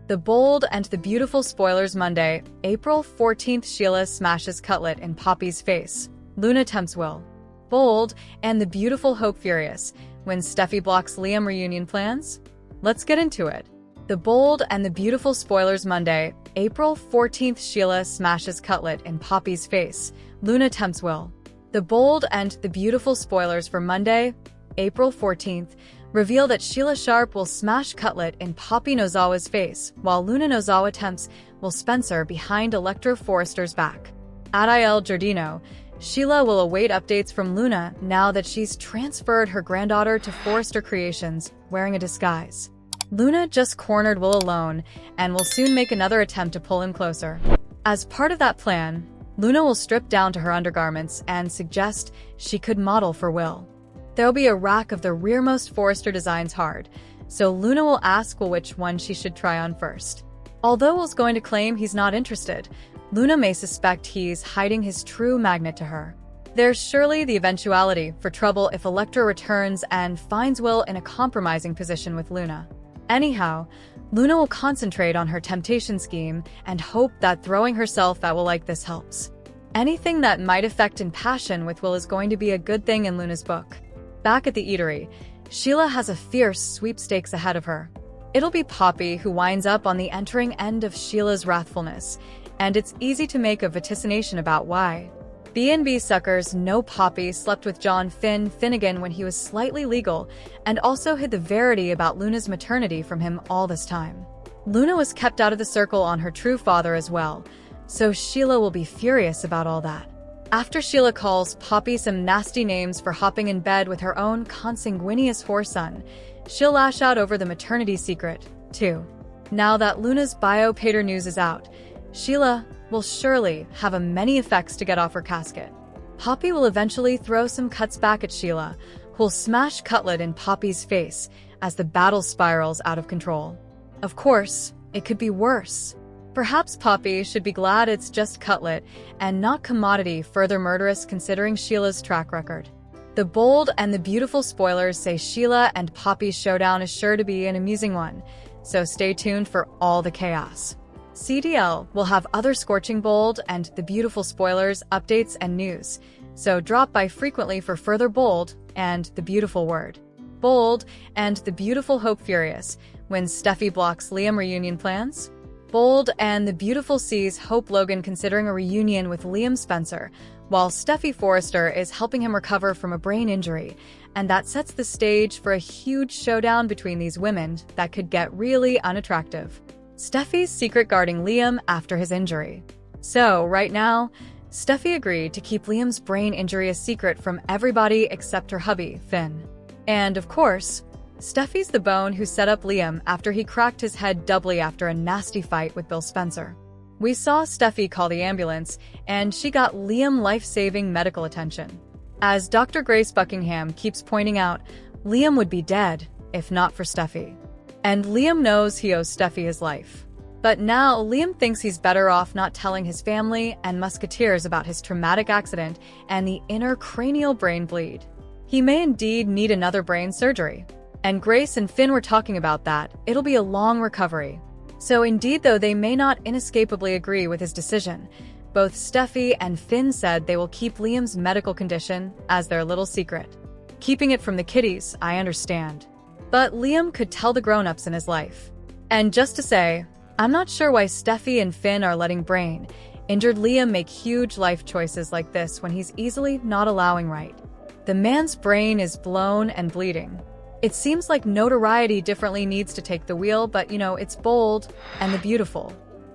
The Bold and the Beautiful spoilers Monday, April 14th. Sheila smashes Cutlet in Poppy's face. Luna tempts Will. Bold and the Beautiful hope furious when Steffi blocks Liam reunion plans? Let's get into it. The Bold and the Beautiful spoilers Monday, April 14th. Sheila smashes Cutlet in Poppy's face. Luna tempts Will. The Bold and the Beautiful spoilers for Monday, April 14th, reveal that Sheila Sharp will smash Cutlet in Poppy Nozawa's face, while Luna Nozawa tempts Will Spencer behind Electra Forrester's back. At Il Giardino, Sheila will await updates from Luna now that she's transferred her granddaughter to Forrester Creations, wearing a disguise. Luna just cornered Will alone and will soon make another attempt to pull him closer. As part of that plan, Luna will strip down to her undergarments and suggest she could model for Will. There'll be a rack of the rearmost Forrester designs hard, so Luna will ask Will which one she should try on first. Although Will's going to claim he's not interested, Luna may suspect he's hiding his true magnet to her. There's surely the eventuality for trouble if Electra returns and finds Will in a compromising position with Luna. Anyhow, Luna will concentrate on her temptation scheme and hope that throwing herself at Will like this helps. Anything that might affect in passion with Will is going to be a good thing in Luna's book. Back at the eatery, Sheila has a fierce sweepstakes ahead of her. It'll be Poppy who winds up on the entering end of Sheila's wrathfulness, and it's easy to make a vaticination about why. B&B suckers know Poppy slept with John Finnegan when he was slightly legal, and also hid the verity about Luna's maternity from him all this time. Luna was kept out of the circle on her true father as well, so Sheila will be furious about all that. After Sheila calls Poppy some nasty names for hopping in bed with her own consanguineous whoreson, she'll lash out over the maternity secret, too. Now that Luna's BSOAPOPERA news is out, Sheila will surely have many effects to get off her casket. Poppy will eventually throw some cuts back at Sheila, who'll smash Cutlet in Poppy's face as the battle spirals out of control. Of course, it could be worse. Perhaps Poppy should be glad it's just Cutlet and not commodity further murderous considering Sheila's track record. The Bold and the Beautiful spoilers say Sheila and Poppy's showdown is sure to be an amusing one, so stay tuned for all the chaos. CDL will have other scorching Bold and the Beautiful spoilers, updates, and news, so drop by frequently for further Bold and the Beautiful word. Bold and the Beautiful hope furious when Steffi blocks Liam reunion plans? Bold and the Beautiful sees Hope Logan considering a reunion with Liam Spencer, while Steffi Forrester is helping him recover from a brain injury, and that sets the stage for a huge showdown between these women that could get really unattractive. Steffi's secret guarding Liam after his injury. So, right now, Steffi agreed to keep Liam's brain injury a secret from everybody except her hubby, Finn. And, of course, Steffi's the bone who set up Liam after he cracked his head doubly after a nasty fight with Bill Spencer. We saw Steffi call the ambulance, and she got Liam life-saving medical attention. As Dr. Grace Buckingham keeps pointing out, Liam would be dead if not for Steffi. And Liam knows he owes Steffi his life. But now Liam thinks he's better off not telling his family and musketeers about his traumatic accident and the inner cranial brain bleed. He may indeed need another brain surgery. And Grace and Finn were talking about that. It'll be a long recovery. So indeed, though they may not inescapably agree with his decision, both Steffi and Finn said they will keep Liam's medical condition as their little secret. Keeping it from the kiddies, I understand. But Liam could tell the grown-ups in his life. And just to say, I'm not sure why Steffi and Finn are letting brain-injured Liam make huge life choices like this when he's easily not allowing right. The man's brain is blown and bleeding. It seems like notoriety differently needs to take the wheel, but it's Bold and the Beautiful.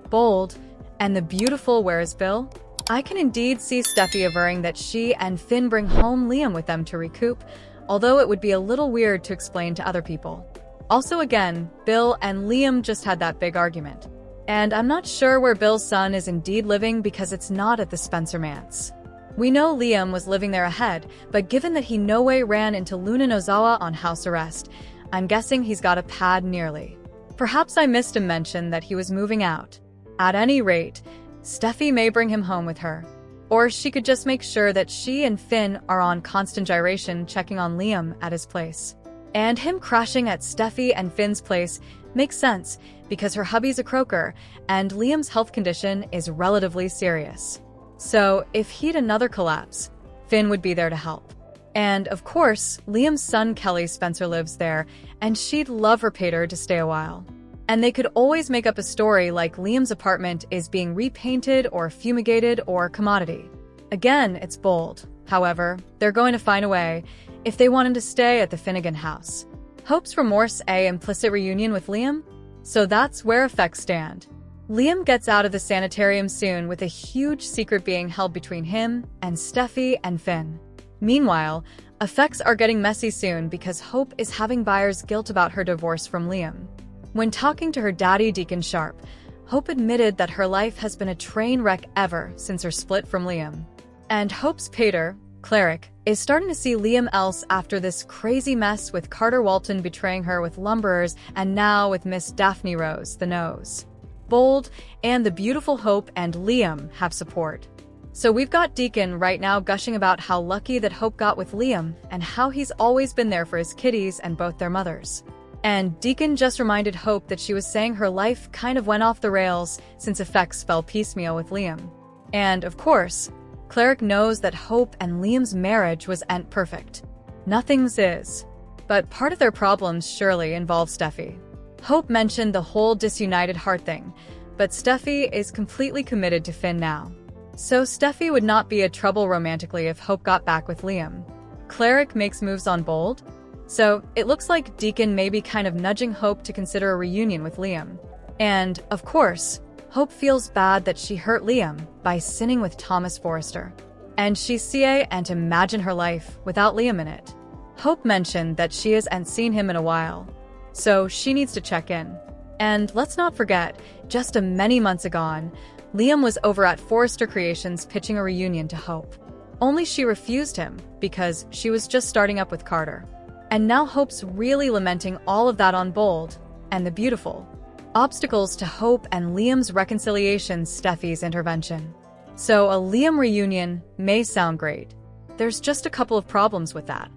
Bold and the Beautiful, where is Bill? I can indeed see Steffi averring that she and Finn bring home Liam with them to recoup, although it would be a little weird to explain to other people. Also again, Bill and Liam just had that big argument. And I'm not sure where Bill's son is indeed living because it's not at the Spencer Manse. We know Liam was living there ahead, but given that he no way ran into Luna Nozawa on house arrest, I'm guessing he's got a pad nearly. Perhaps I missed to mention that he was moving out. At any rate, Steffi may bring him home with her. Or she could just make sure that she and Finn are on constant gyration checking on Liam at his place. And him crashing at Steffi and Finn's place Makes sense, because her hubby's a croaker, and Liam's health condition is relatively serious. So, if he'd another collapse, Finn would be there to help. And, of course, Liam's son Kelly Spencer lives there, and she'd love her pater to stay a while. And they could always make up a story like Liam's apartment is being repainted or fumigated or commodity. Again, it's bold. However, they're going to find a way if they want him to stay at the Finnegan house. Hope's remorse a implicit reunion with Liam? So that's where effects stand. Liam gets out of the sanitarium soon with a huge secret being held between him and Steffi and Finn. Meanwhile, effects are getting messy soon because Hope is having buyer's guilt about her divorce from Liam. When talking to her daddy, Deacon Sharp, Hope admitted that her life has been a train wreck ever since her split from Liam. And Hope's pater, Cleric, is starting to see Liam else after this crazy mess with Carter Walton betraying her with lumberers and now with Miss Daphne Rose, the nose. Bold, and the beautiful Hope and Liam have support. So we've got Deacon right now gushing about how lucky that Hope got with Liam and how he's always been there for his kiddies and both their mothers. And Deacon just reminded Hope that she was saying her life kind of went off the rails since effects fell piecemeal with Liam. And, of course, Cleric knows that Hope and Liam's marriage ain't perfect. Nothing's is. But part of their problems surely involve Steffi. Hope mentioned the whole disunited heart thing, but Steffi is completely committed to Finn now. So Steffi would not be a trouble romantically if Hope got back with Liam. Cleric makes moves on Bold. So it looks like Deacon may be kind of nudging Hope to consider a reunion with Liam. And, of course, Hope feels bad that she hurt Liam by sinning with Thomas Forrester. And she can't imagine her life without Liam in it. Hope mentioned that she hasn't seen him in a while, so she needs to check in. And let's not forget, just a many months agone, Liam was over at Forrester Creations pitching a reunion to Hope. Only she refused him because she was just starting up with Carter. And now Hope's really lamenting all of that on Bold and the beautiful. Obstacles to Hope and Liam's reconciliation, Steffi's intervention. So a Liam reunion may sound great. There's just a couple of problems with that.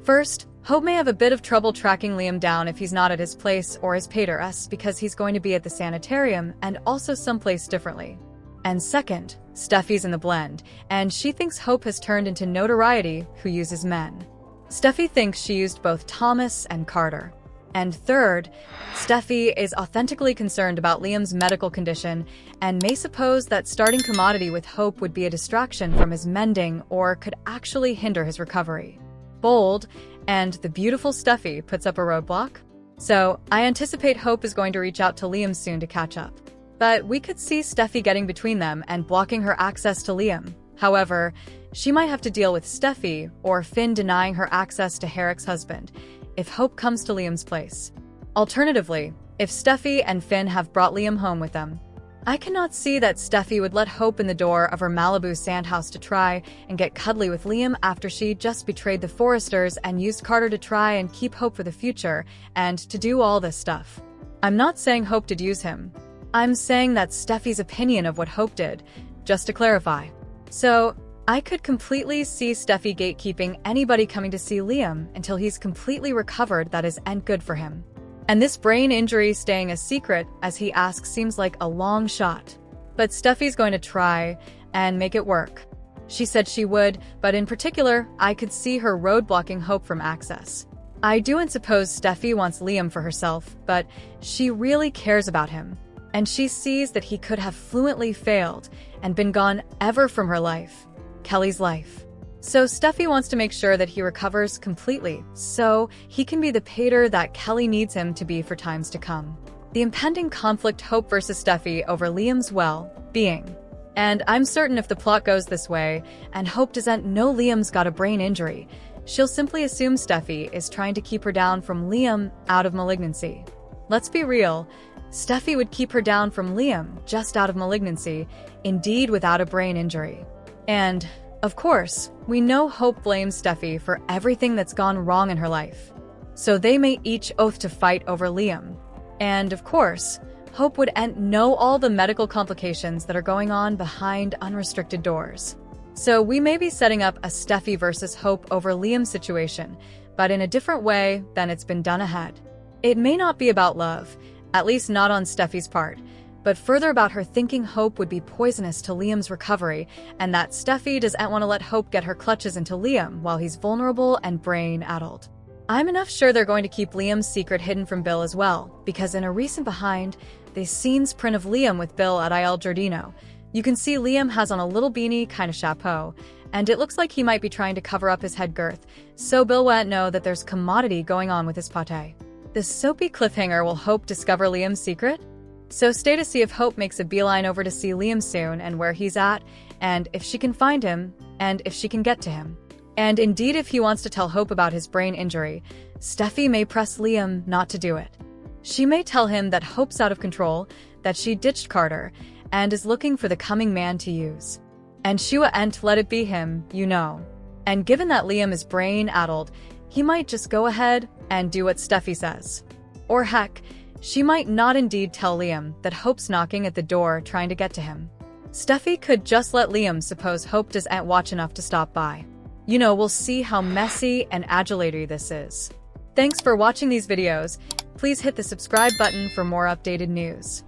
First, Hope may have a bit of trouble tracking Liam down if he's not at his place or his pater's because he's going to be at the sanitarium and also someplace differently. And second, Steffi's in the blend, and she thinks Hope has turned into notoriety who uses men. Steffi thinks she used both Thomas and Carter. And third, Steffi is authentically concerned about Liam's medical condition and may suppose that starting commodity with Hope would be a distraction from his mending or could actually hinder his recovery. Bold, and the beautiful Steffi puts up a roadblock. So I anticipate Hope is going to reach out to Liam soon to catch up. But we could see Steffi getting between them and blocking her access to Liam. However, she might have to deal with Steffi or Finn denying her access to Herrick's husband if Hope comes to Liam's place. Alternatively, if Steffi and Finn have brought Liam home with them, I cannot see that Steffi would let Hope in the door of her Malibu sandhouse to try and get cuddly with Liam after she just betrayed the Forresters and used Carter to try and keep Hope for the future and to do all this stuff. I'm not saying Hope did use him. I'm saying that's Steffi's opinion of what Hope did, just to clarify. So, I could completely see Steffi gatekeeping anybody coming to see Liam until he's completely recovered. That ain't good for him. And this brain injury staying a secret as he asks seems like a long shot. But Steffi's going to try and make it work. She said she would, but in particular, I could see her roadblocking Hope from access. I do suppose Steffi wants Liam for herself, but she really cares about him. And she sees that he could have fluently failed and been gone ever from her life. Kelly's life. So Steffi wants to make sure that he recovers completely, so he can be the pater that Kelly needs him to be for times to come. The impending conflict Hope versus Steffi over Liam's well-being. And I'm certain if the plot goes this way, and Hope doesn't know Liam's got a brain injury, she'll simply assume Steffi is trying to keep her down from Liam out of malignancy. Let's be real, Steffi would keep her down from Liam just out of malignancy, indeed without a brain injury. And, of course, we know Hope blames Steffi for everything that's gone wrong in her life. So they may each oath to fight over Liam. And, of course, Hope would know all the medical complications that are going on behind unrestricted doors. So we may be setting up a Steffi versus Hope over Liam situation, but in a different way than it's been done ahead. It may not be about love, at least not on Steffi's part, but further about her thinking Hope would be poisonous to Liam's recovery, and that Steffi doesn't want to let Hope get her clutches into Liam while he's vulnerable and brain-addled. I'm enough sure they're going to keep Liam's secret hidden from Bill as well, because in a recent behind, they scenes print of Liam with Bill at Il Giardino. You can see Liam has on a little beanie kind of chapeau, and it looks like he might be trying to cover up his head girth, so Bill won't know that there's commodity going on with his pate. This soapy cliffhanger will Hope discover Liam's secret? So stay to see if Hope makes a beeline over to see Liam soon and where he's at, and if she can find him, and if she can get to him. And indeed, if he wants to tell Hope about his brain injury, Steffi may press Liam not to do it. She may tell him that Hope's out of control, that she ditched Carter, and is looking for the coming man to use. And she won't let it be him, you know. And given that Liam is brain-addled, he might just go ahead and do what Steffi says. Or heck, she might not indeed tell Liam that Hope's knocking at the door trying to get to him. Steffi could just let Liam suppose Hope doesn't watch enough to stop by. You know, we'll see how messy and adulatory this is. Thanks for watching these videos. Please hit the subscribe button for more updated news.